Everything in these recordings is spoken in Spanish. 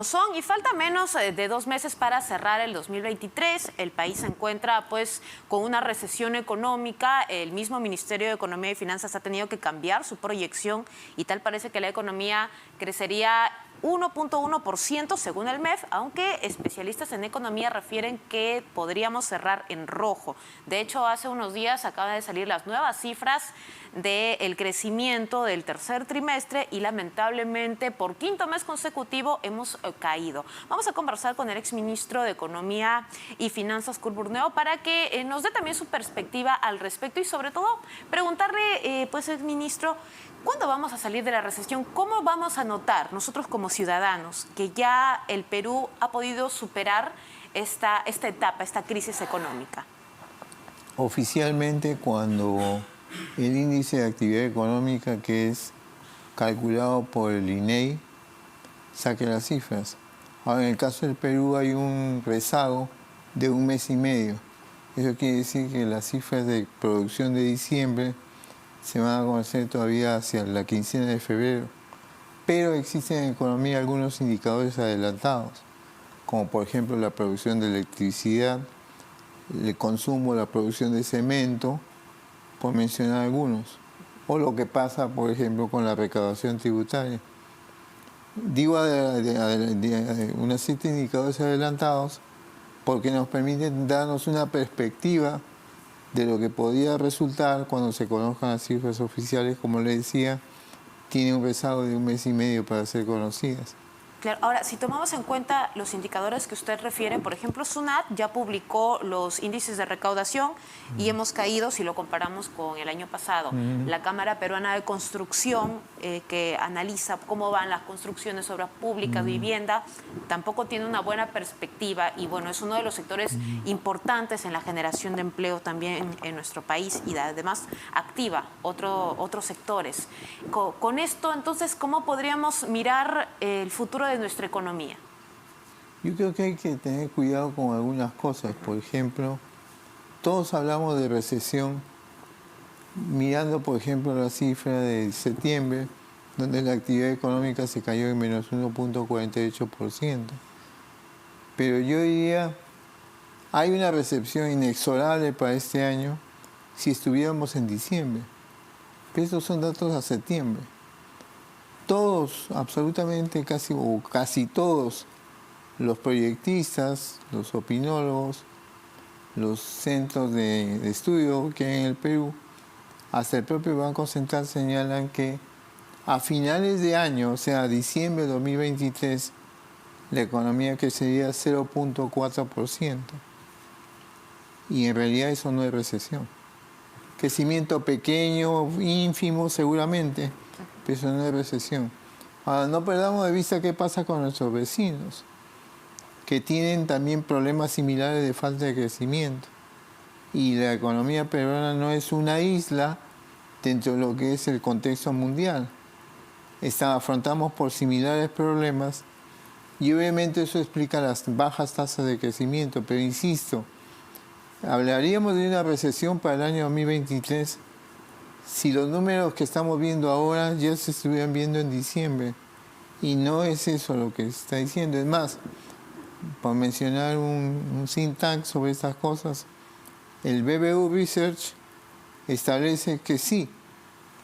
Son y falta menos de 2 meses para cerrar el 2023. El país se encuentra pues con una recesión económica. El mismo Ministerio de Economía y Finanzas ha tenido que cambiar su proyección y tal parece que la economía crecería 1.1% según el MEF, aunque especialistas en economía refieren que podríamos cerrar en rojo. De hecho, hace unos días acaban de salir las nuevas cifras del crecimiento del tercer trimestre y lamentablemente por quinto mes consecutivo hemos caído. Vamos a conversar con el exministro de Economía y Finanzas, Kurt Burneo, para que nos dé también su perspectiva al respecto y sobre todo preguntarle, pues, exministro, ¿cuándo vamos a salir de la recesión? ¿Cómo vamos a notar nosotros como ciudadanos que ya el Perú ha podido superar esta etapa, esta crisis económica? Oficialmente, cuando el índice de actividad económica, que es calculado por el INEI, saque las cifras. Ahora, en el caso del Perú hay un rezago de 1 mes y medio. Eso quiere decir que las cifras de producción de diciembre se van a conocer todavía hacia la quincena de febrero. Pero existen en economía algunos indicadores adelantados, como por ejemplo la producción de electricidad, el consumo, la producción de cemento, por mencionar algunos. O lo que pasa, por ejemplo, con la recaudación tributaria. Digo una serie de indicadores adelantados porque nos permiten darnos una perspectiva de lo que podría resultar cuando se conozcan las cifras oficiales. Como le decía, tiene un rezago de 1 mes y medio para ser conocidas. Claro. Ahora, si tomamos en cuenta los indicadores que usted refiere, por ejemplo, SUNAT ya publicó los índices de recaudación y hemos caído si lo comparamos con el año pasado. La Cámara Peruana de Construcción, que analiza cómo van las construcciones, obras públicas, vivienda, tampoco tiene una buena perspectiva y bueno, es uno de los sectores importantes en la generación de empleo también en nuestro país y además activa otros sectores. Con esto, entonces, ¿cómo podríamos mirar el futuro de nuestra economía? Yo creo que hay que tener cuidado con algunas cosas. Por ejemplo, todos hablamos de recesión mirando, por ejemplo, la cifra de septiembre, donde la actividad económica se cayó en menos 1.48%. Pero yo diría, hay una recepción inexorable para este año si estuviéramos en diciembre. Pero estos son datos a septiembre. Todos, absolutamente casi todos, los proyectistas, los opinólogos, los centros de estudio que hay en el Perú, hasta el propio Banco Central señalan que a finales de año, o sea, diciembre de 2023, la economía crecería 0.4%. Y en realidad eso no es recesión. Crecimiento pequeño, ínfimo seguramente, pero eso no es recesión. Ahora, no perdamos de vista qué pasa con nuestros vecinos, que tienen también problemas similares de falta de crecimiento. Y la economía peruana no es una isla dentro de lo que es el contexto mundial. Afrontamos por similares problemas y obviamente eso explica las bajas tasas de crecimiento, pero insisto, hablaríamos de una recesión para el año 2023 si los números que estamos viendo ahora ya se estuvieran viendo en diciembre. Y no es eso lo que se está diciendo. Es más, por mencionar un think tank sobre estas cosas, el BBU Research establece que sí,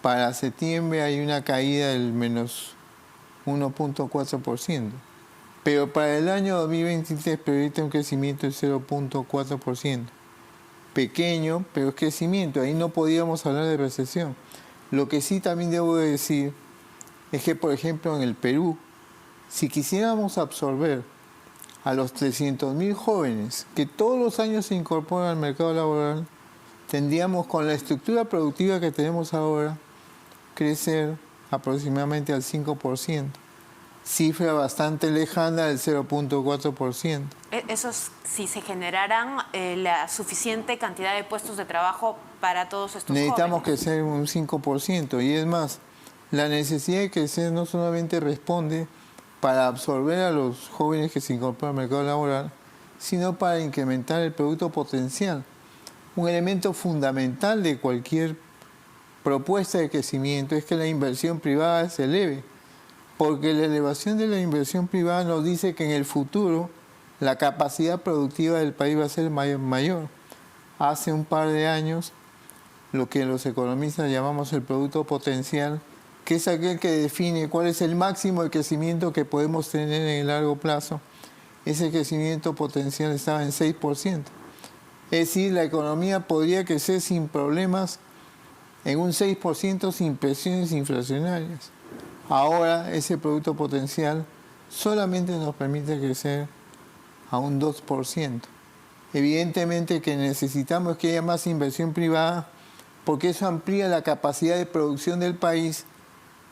para septiembre hay una caída del menos 1.4%. Pero para el año 2023 proyecta un crecimiento del 0.4%. Pequeño, pero es crecimiento. Ahí no podíamos hablar de recesión. Lo que sí también debo decir es que, por ejemplo, en el Perú, si quisiéramos absorber a los 300.000 jóvenes que todos los años se incorporan al mercado laboral, tendríamos, con la estructura productiva que tenemos ahora, crecer aproximadamente al 5%. Cifra bastante lejana del 0.4%. Eso es si se generaran la suficiente cantidad de puestos de trabajo para todos estos Necesitamos jóvenes. crecer un 5%. Y es más, la necesidad de crecer no solamente responde para absorber a los jóvenes que se incorporan al mercado laboral, sino para incrementar el producto potencial. Un elemento fundamental de cualquier propuesta de crecimiento es que la inversión privada se eleve. Porque la elevación de la inversión privada nos dice que en el futuro la capacidad productiva del país va a ser mayor. Hace un par de años, lo que los economistas llamamos el producto potencial, que es aquel que define cuál es el máximo de crecimiento que podemos tener en el largo plazo, ese crecimiento potencial estaba en 6%. Es decir, la economía podría crecer sin problemas en un 6% sin presiones inflacionarias. Ahora ese producto potencial solamente nos permite crecer a un 2%. Evidentemente que necesitamos que haya más inversión privada porque eso amplía la capacidad de producción del país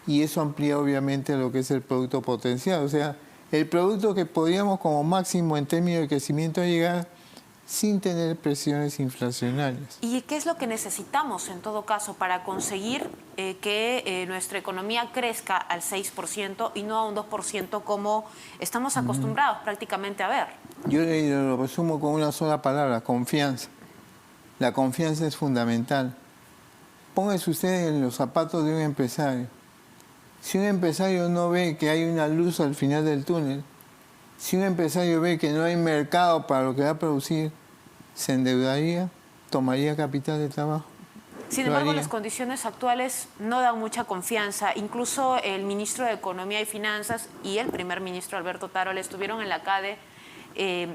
y eso amplía obviamente lo que es el producto potencial. O sea, el producto que podríamos como máximo en términos de crecimiento llegar sin tener presiones inflacionarias. ¿Y qué es lo que necesitamos en todo caso para conseguir que nuestra economía crezca al 6% y no a un 2% como estamos acostumbrados prácticamente a ver? Yo lo resumo con una sola palabra, confianza. La confianza es fundamental. Póngase usted en los zapatos de un empresario. Si un empresario no ve que hay una luz al final del túnel, si un empresario ve que no hay mercado para lo que va a producir, se endeudaría, tomaría capital de trabajo. Sin embargo, las condiciones actuales no dan mucha confianza. Incluso el ministro de Economía y Finanzas y el primer ministro Alberto Tarola estuvieron en la CADE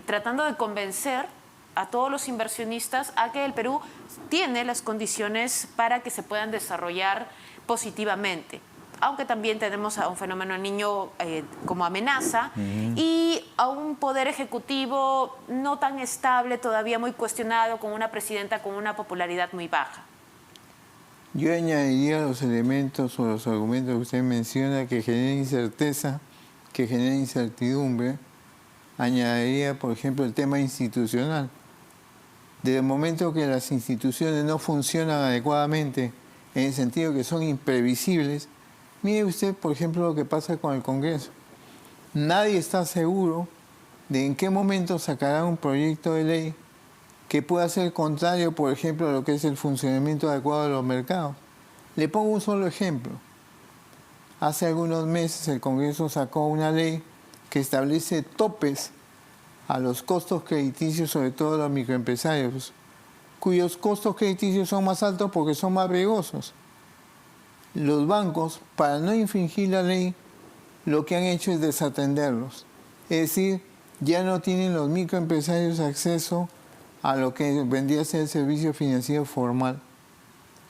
tratando de convencer a todos los inversionistas a que el Perú tiene las condiciones para que se puedan desarrollar positivamente. Aunque también tenemos a un fenómeno del niño como amenaza y a un poder ejecutivo no tan estable, todavía muy cuestionado, con una presidenta con una popularidad muy baja. Yo añadiría los elementos o los argumentos que usted menciona que generan incerteza, que generan incertidumbre. Añadiría, por ejemplo, el tema institucional. Desde el momento que las instituciones no funcionan adecuadamente, en el sentido que son imprevisibles, mire usted, por ejemplo, lo que pasa con el Congreso. Nadie está seguro de en qué momento sacará un proyecto de ley que pueda ser contrario, por ejemplo, a lo que es el funcionamiento adecuado de los mercados. Le pongo un solo ejemplo. Hace algunos meses el Congreso sacó una ley que establece topes a los costos crediticios, sobre todo los microempresarios, cuyos costos crediticios son más altos porque son más riesgosos. Los bancos, para no infringir la ley, lo que han hecho es desatenderlos. Es decir, ya no tienen los microempresarios acceso a lo que vendría a ser el servicio financiero formal.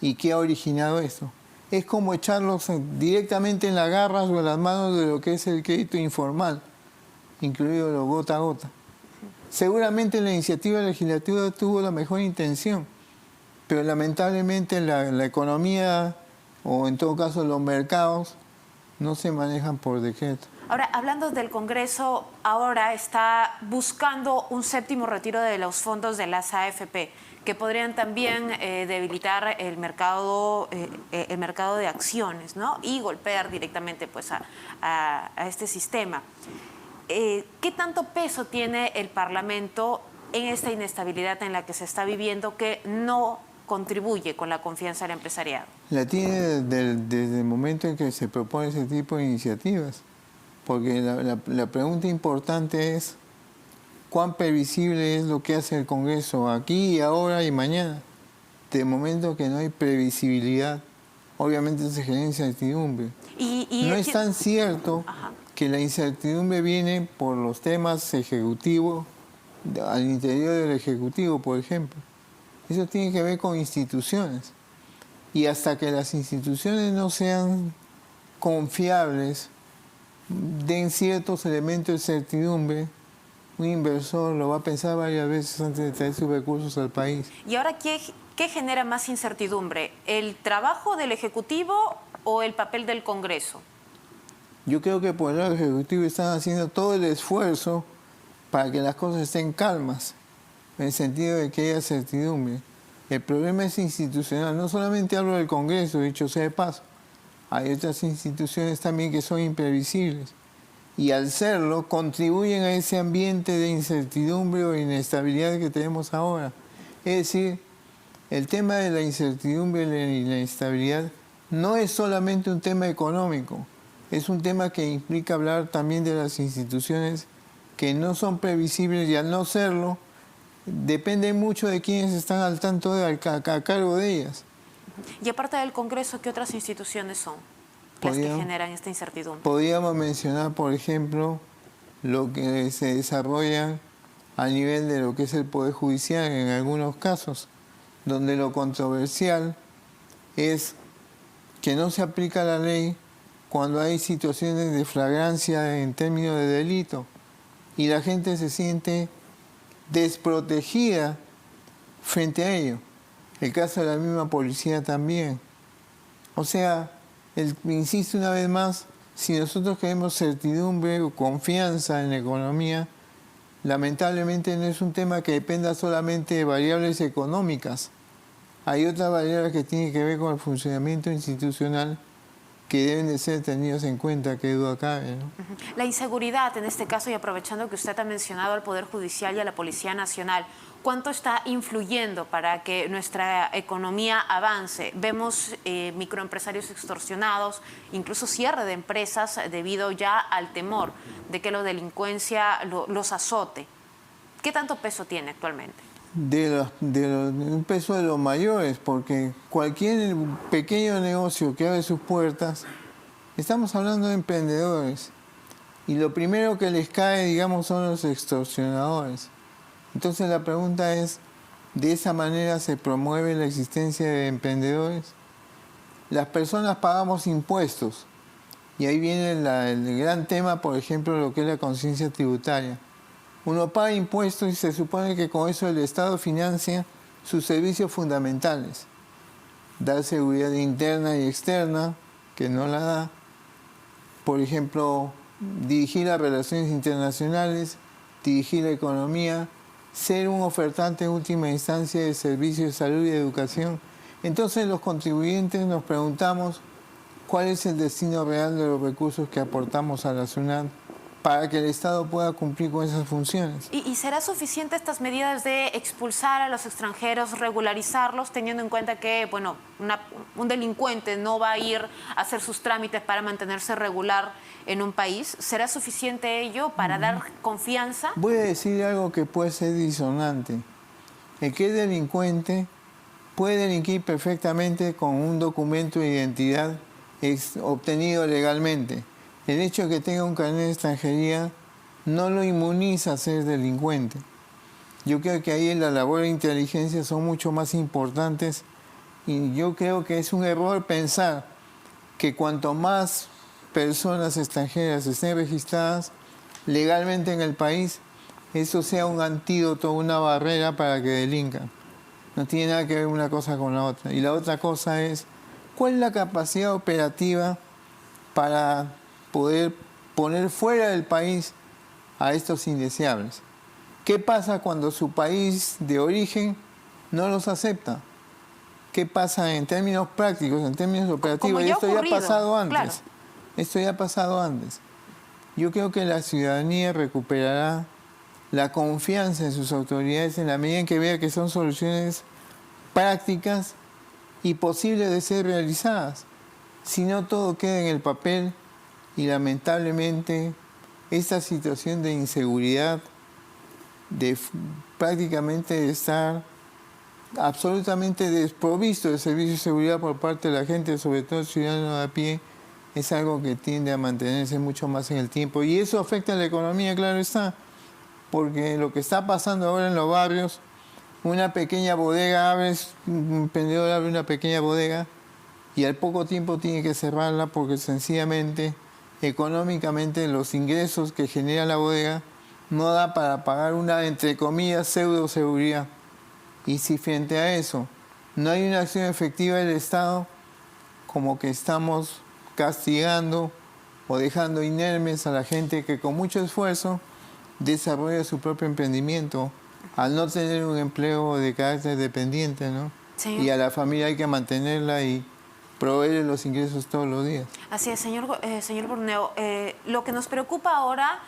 ¿Y qué ha originado esto? Es como echarlos directamente en las garras o en las manos de lo que es el crédito informal, incluido lo gota a gota. Seguramente la iniciativa legislativa tuvo la mejor intención, pero lamentablemente la economía, o en todo caso los mercados, no se manejan por decreto. Ahora, hablando del Congreso, ahora está buscando un séptimo retiro de los fondos de las AFP, que podrían también debilitar el mercado de acciones, ¿no? Y golpear directamente pues, a este sistema. ¿Qué tanto peso tiene el Parlamento en esta inestabilidad en la que se está viviendo que no contribuye con la confianza del empresariado? La tiene desde el momento en que se propone ese tipo de iniciativas, porque la pregunta importante es cuán previsible es lo que hace el Congreso aquí, ahora y mañana. De momento que no hay previsibilidad, obviamente se genera incertidumbre. No es tan cierto que la incertidumbre viene por los temas ejecutivos, al interior del Ejecutivo, por ejemplo. Eso tiene que ver con instituciones. Y hasta que las instituciones no sean confiables, den ciertos elementos de certidumbre, un inversor lo va a pensar varias veces antes de traer sus recursos al país. ¿Y ahora qué genera más incertidumbre? ¿El trabajo del Ejecutivo o el papel del Congreso? Yo creo que por el lado Ejecutivo están haciendo todo el esfuerzo para que las cosas estén calmas, en el sentido de que haya certidumbre. El problema es institucional. No solamente hablo del Congreso, dicho sea de paso. Hay otras instituciones también que son imprevisibles. Y al serlo, contribuyen a ese ambiente de incertidumbre o inestabilidad que tenemos ahora. Es decir, el tema de la incertidumbre y la inestabilidad no es solamente un tema económico. es un tema que implica hablar también de las instituciones que no son previsibles y al no serlo, depende mucho de quienes están al tanto, a cargo de ellas. Y aparte del Congreso, ¿qué otras instituciones son las que generan esta incertidumbre? Podríamos mencionar, por ejemplo, lo que se desarrolla a nivel de lo que es el Poder Judicial en algunos casos, donde lo controversial es que no se aplica la ley cuando hay situaciones de flagrancia en términos de delito y la gente se siente desprotegida frente a ello. El caso de la misma policía también. O sea, insisto una vez más, si nosotros queremos certidumbre o confianza en la economía, lamentablemente no es un tema que dependa solamente de variables económicas. Hay otras variables que tienen que ver con el funcionamiento institucional que deben de ser tenidos en cuenta, que duda cabe, ¿no? La inseguridad, en este caso, y aprovechando que usted ha mencionado al Poder Judicial y a la Policía Nacional, ¿cuánto está influyendo para que nuestra economía avance? Vemos microempresarios extorsionados, incluso cierre de empresas debido ya al temor de que la delincuencia los azote. ¿Qué tanto peso tiene actualmente? Un peso de los mayores, porque cualquier pequeño negocio que abre sus puertas, estamos hablando de emprendedores, y lo primero que les cae, digamos, son los extorsionadores. Entonces la pregunta es, ¿de esa manera se promueve la existencia de emprendedores? Las personas pagamos impuestos, y ahí viene el gran tema, por ejemplo, lo que es la conciencia tributaria. Uno paga impuestos y se supone que con eso el Estado financia sus servicios fundamentales. Dar seguridad interna y externa, que no la da. Por ejemplo, dirigir las relaciones internacionales, dirigir la economía, ser un ofertante en última instancia de servicios de salud y educación. Entonces los contribuyentes nos preguntamos cuál es el destino real de los recursos que aportamos a la SUNAT para que el Estado pueda cumplir con esas funciones. ¿Y será suficiente estas medidas de expulsar a los extranjeros, regularizarlos, teniendo en cuenta que, bueno, un delincuente no va a ir a hacer sus trámites para mantenerse regular en un país? ¿Será suficiente ello para dar confianza? Voy a decir algo que puede ser disonante. El que es delincuente puede delinquir perfectamente con un documento de identidad obtenido legalmente. El hecho de que tenga un carnet de extranjería no lo inmuniza a ser delincuente. Yo creo que ahí la labor de inteligencia son mucho más importantes y yo creo que es un error pensar que cuanto más personas extranjeras estén registradas legalmente en el país, eso sea un antídoto, una barrera para que delincan. No tiene nada que ver una cosa con la otra. Y la otra cosa es, ¿cuál es la capacidad operativa para poder poner fuera del país a estos indeseables? ¿Qué pasa cuando su país de origen no los acepta? ¿Qué pasa en términos prácticos, en términos operativos? Y esto ya ha pasado antes. Claro. Esto ya ha pasado antes. Yo creo que la ciudadanía recuperará la confianza en sus autoridades en la medida en que vea que son soluciones prácticas y posibles de ser realizadas. Si no, todo queda en el papel y lamentablemente esta situación de inseguridad, de prácticamente estar absolutamente desprovisto de servicios de seguridad por parte de la gente, sobre todo el ciudadano de a pie, es algo que tiende a mantenerse mucho más en el tiempo. Y eso afecta a la economía, claro está, porque lo que está pasando ahora en los barrios, una pequeña bodega, un emprendedor abre una pequeña bodega y al poco tiempo tiene que cerrarla porque sencillamente, económicamente, los ingresos que genera la bodega no da para pagar una, entre comillas, pseudo seguridad. Y si frente a eso no hay una acción efectiva del Estado, como que estamos castigando o dejando inermes a la gente que con mucho esfuerzo desarrolla su propio emprendimiento al no tener un empleo de carácter dependiente, ¿no? Sí. Y a la familia hay que mantenerla y proveer los ingresos todos los días. Así es, señor Borneo. Lo que nos preocupa ahora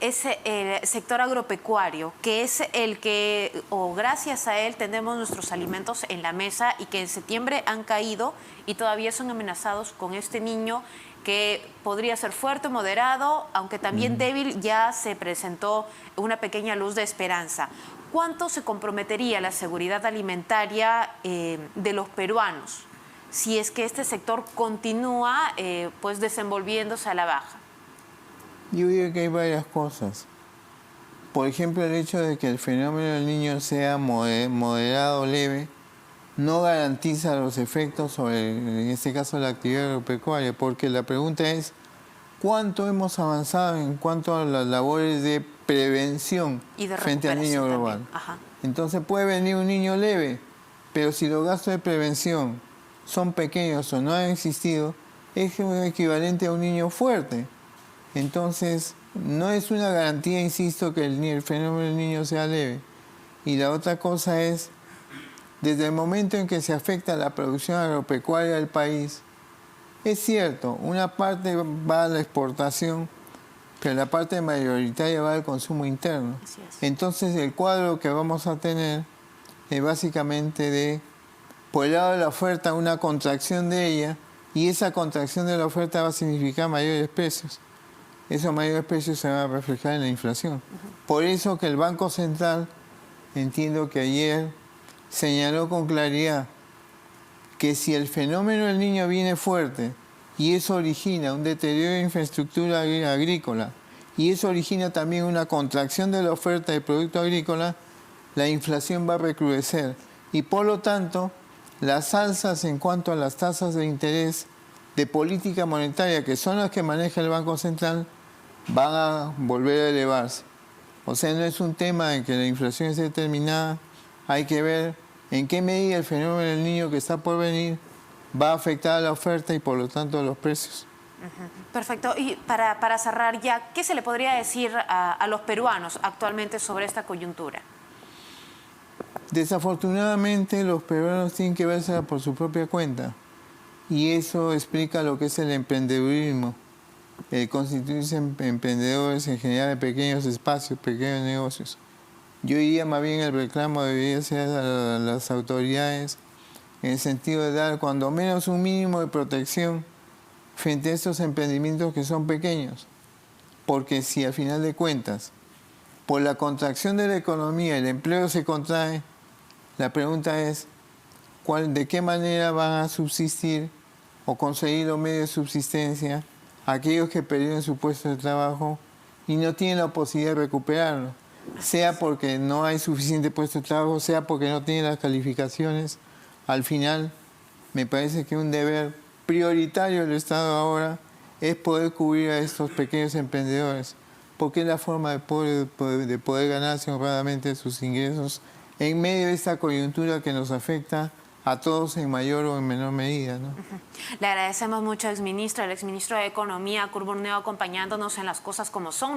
es el sector agropecuario, que es el que, o gracias a él, tenemos nuestros alimentos en la mesa y que en septiembre han caído y todavía son amenazados con este niño que podría ser fuerte o moderado, aunque también débil. Ya se presentó una pequeña luz de esperanza. ¿Cuánto se comprometería la seguridad alimentaria de los peruanos si es que este sector continúa pues desenvolviéndose a la baja? Yo digo que hay varias cosas. Por ejemplo, el hecho de que el fenómeno del niño sea moderado o leve no garantiza los efectos sobre, en este caso, la actividad agropecuaria, porque la pregunta es ¿cuánto hemos avanzado en cuanto a las labores de prevención Y de frente al niño global? Entonces puede venir un niño leve, pero si los gastos de prevención son pequeños o no han existido, es equivalente a un niño fuerte. Entonces, no es una garantía, insisto, que el fenómeno del niño sea leve. Y la otra cosa es, desde el momento en que se afecta la producción agropecuaria del país, es cierto, una parte va a la exportación, pero la parte mayoritaria va al consumo interno. Entonces, el cuadro que vamos a tener es básicamente de, por el lado de la oferta, una contracción de ella, y esa contracción de la oferta va a significar mayores precios. Esos mayores precios se van a reflejar en la inflación. Por eso que el Banco Central, entiendo que ayer señaló con claridad que si el fenómeno del niño viene fuerte y eso origina un deterioro de infraestructura agrícola y eso origina también una contracción de la oferta de producto agrícola, la inflación va a recrudecer. Y por lo tanto, las alzas en cuanto a las tasas de interés de política monetaria, que son las que maneja el Banco Central, van a volver a elevarse. O sea, no es un tema de que la inflación esté determinada, hay que ver en qué medida el fenómeno del niño que está por venir va a afectar a la oferta y por lo tanto a los precios. Perfecto. Y para cerrar ya, ¿qué se le podría decir a los peruanos actualmente sobre esta coyuntura? Desafortunadamente los peruanos tienen que verse por su propia cuenta y eso explica lo que es el emprendedurismo. Constituirse emprendedores en general de pequeños espacios, pequeños negocios. Yo diría más bien el reclamo debería ser a las autoridades en el sentido de dar cuando menos un mínimo de protección frente a estos emprendimientos que son pequeños. Porque si al final de cuentas, por la contracción de la economía el empleo se contrae, la pregunta es de qué manera van a subsistir o conseguir los medios de subsistencia aquellos que perdieron su puesto de trabajo y no tienen la posibilidad de recuperarlo, sea porque no hay suficiente puesto de trabajo, sea porque no tienen las calificaciones. Al final, me parece que un deber prioritario del Estado ahora es poder cubrir a estos pequeños emprendedores, porque es la forma de poder ganarse honradamente sus ingresos en medio de esta coyuntura que nos afecta a todos en mayor o en menor medida, ¿no? Le agradecemos mucho, exministro, el exministro de Economía, Kurt Burneo, acompañándonos en Las Cosas Como Son.